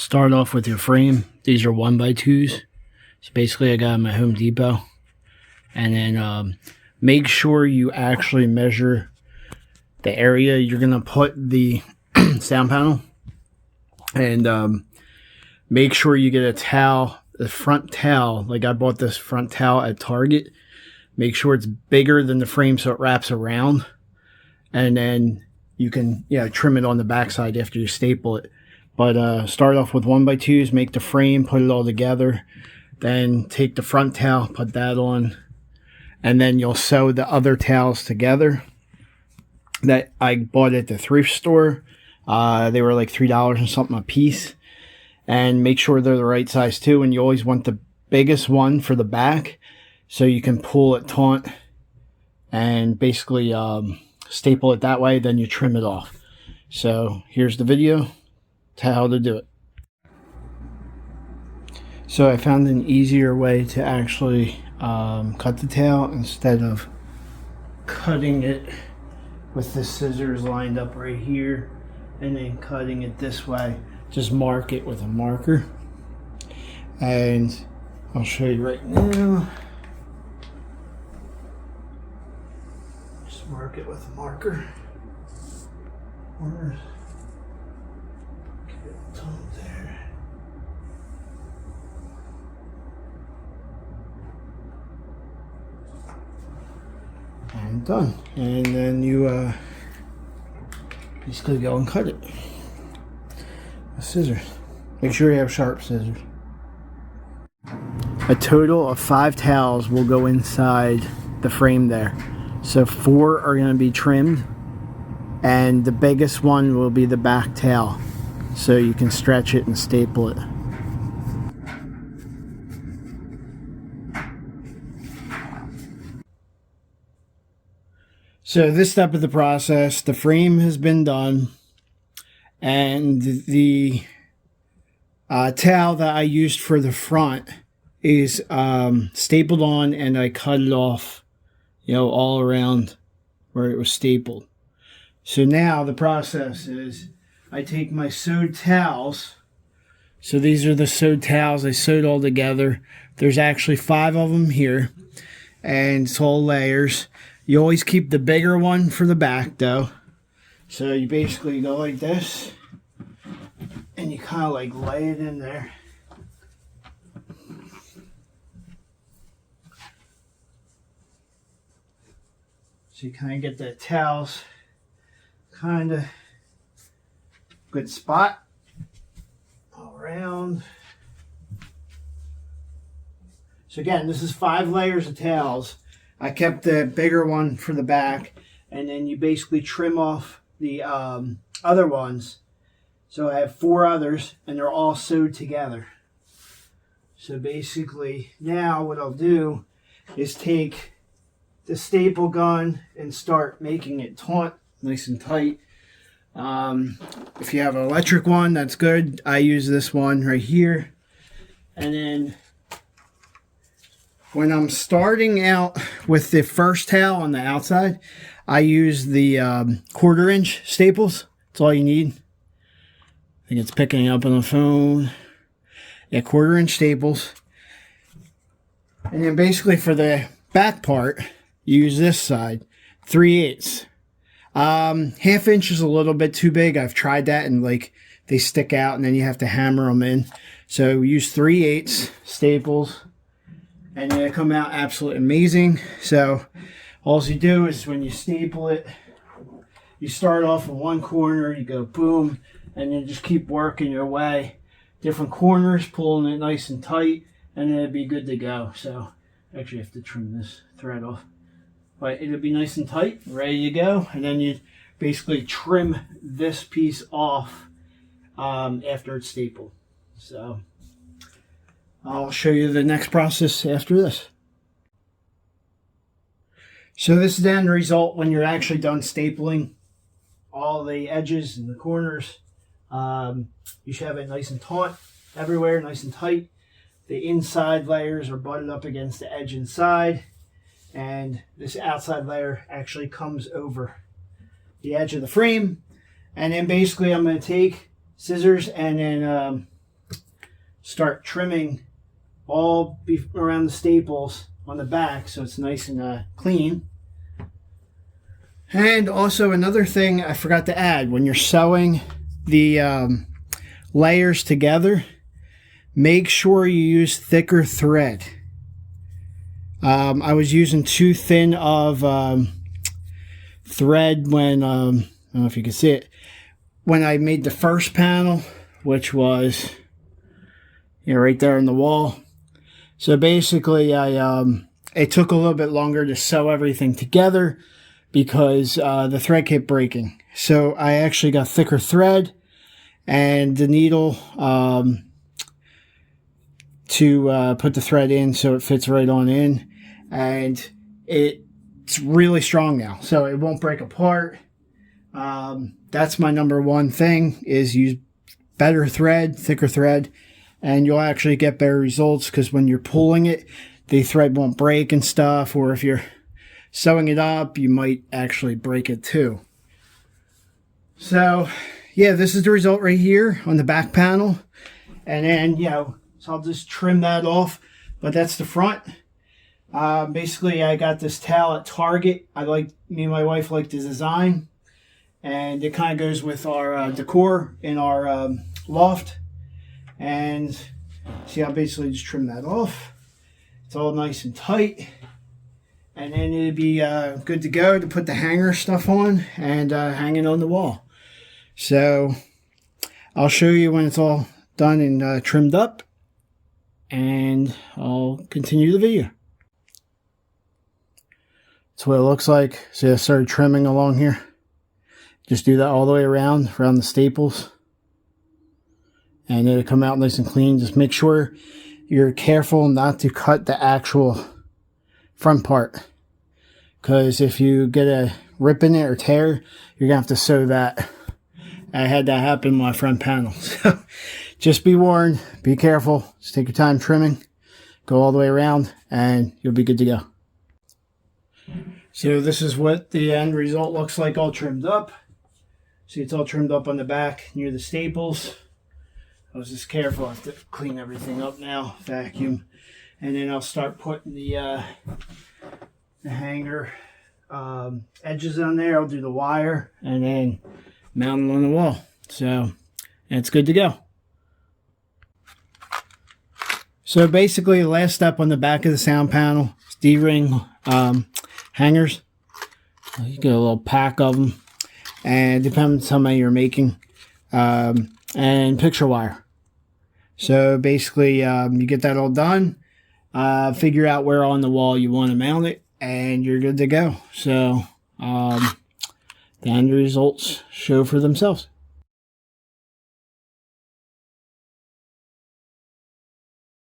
start off with your frame. These are 1x2s. So basically I got them at Home Depot. And then make sure you actually measure the area you're going to put the sound panel. And make sure you get a towel, the front towel. Like I bought this front towel at Target. Make sure it's bigger than the frame so it wraps around. And then you can trim it on the backside after you staple it. But start off with 1x2s, make the frame, put it all together. Then take the front towel, put that on. And then you'll sew the other towels together. That I bought at the thrift store. They were like $3 and something a piece. And make sure they're the right size too. And you always want the biggest one for the back, so you can pull it taut and basically staple it that way. Then you trim it off. So here's the video to how to do it. So I found an easier way to actually cut the tail instead of cutting it with the scissors lined up right here and then cutting it this way. Just mark it with a marker, and I'll show you right now. Just mark it with a marker. Where's the tongue there? And done. And then you basically go and cut it. Scissors. Make sure you have sharp scissors. A total of 5 towels will go inside the frame there. So 4 are going to be trimmed, and the biggest one will be the back towel, so you can stretch it and staple it. So this step of the process, the frame has been done. And the towel that I used for the front is stapled on, and I cut it off, all around where it was stapled. So now the process is I take my sewed towels. So these are the sewed towels I sewed all together. There's actually 5 of them here, and it's all layers. You always keep the bigger one for the back though. So you basically go like this, and you kind of like lay it in there. So you kind of get the towels kind of good spot all around. So again, this is 5 layers of towels. I kept the bigger one for the back, and then you basically trim off the other ones. So I have 4 others, and they're all sewed together. So basically now what I'll do is take the staple gun and start making it taut, nice and tight. If you have an electric one, that's good. I use this one right here. And then when I'm starting out with the first towel on the outside, I use the 1/4 inch staples. That's all you need. I think it's picking up on the phone. Yeah, 1/4 inch staples. And then basically for the back part, you use this side, 3/8. 1/2 inch is a little bit too big. I've tried that, and like they stick out, and then you have to hammer them in. So use 3/8 staples, and they come out absolutely amazing. So all you do is when you staple it, you start off in one corner, you go boom, and then just keep working your way. Different corners, pulling it nice and tight, and then it'll be good to go. So actually I have to trim this thread off. But it'll be nice and tight, ready to go. And then you basically trim this piece off after it's stapled. So I'll show you the next process after this. So this is the end result when you're actually done stapling all the edges and the corners. You should have it nice and taut everywhere, nice and tight. The inside layers are butted up against the edge inside, and this outside layer actually comes over the edge of the frame. And then basically I'm going to take scissors and then start trimming all around the staples on the back so it's nice and clean. And also another thing I forgot to add, when you're sewing the layers together, make sure you use thicker thread. I was using too thin of thread when, I don't know if you can see it, when I made the first panel, which was right there in the wall. So basically it took a little bit longer to sew everything together because the thread kept breaking. So I actually got thicker thread and the needle to put the thread in so it fits right on in, and it's really strong now, so it won't break apart. That's my number one thing, is use better thread, thicker thread, and you'll actually get better results, because when you're pulling it, the thread won't break and stuff, or if you're sewing it up, you might actually break it too. So yeah, this is the result right here on the back panel. And then, so I'll just trim that off, but that's the front. Basically, I got this towel at Target. Me and my wife like the design, and it kind of goes with our decor in our loft. And see, I'll basically just trim that off. It's all nice and tight. And then it'd be good to go to put the hanger stuff on and hang it on the wall. So I'll show you when it's all done and trimmed up, and I'll continue the video. That's what it looks like. See, I started trimming along here. Just do that all the way around the staples, and it'll come out nice and clean. Just make sure you're careful not to cut the actual front part, because if you get a rip in it or tear, you're gonna have to sew that. I had that happen with my front panel. So just be warned, be careful, just take your time trimming, go all the way around, and you'll be good to go. So this is what the end result looks like, all trimmed up. See, it's all trimmed up on the back near the staples. I was just careful. I have to clean everything up now, vacuum, and then I'll start putting the hanger edges on there. I'll do the wire and then mount it on the wall. So it's good to go. So basically, the last step on the back of the sound panel is D-ring hangers. You get a little pack of them, and depends how many you're making, and picture wire. So basically, you get that all done, figure out where on the wall you want to mount it, and you're good to go. So the end results show for themselves.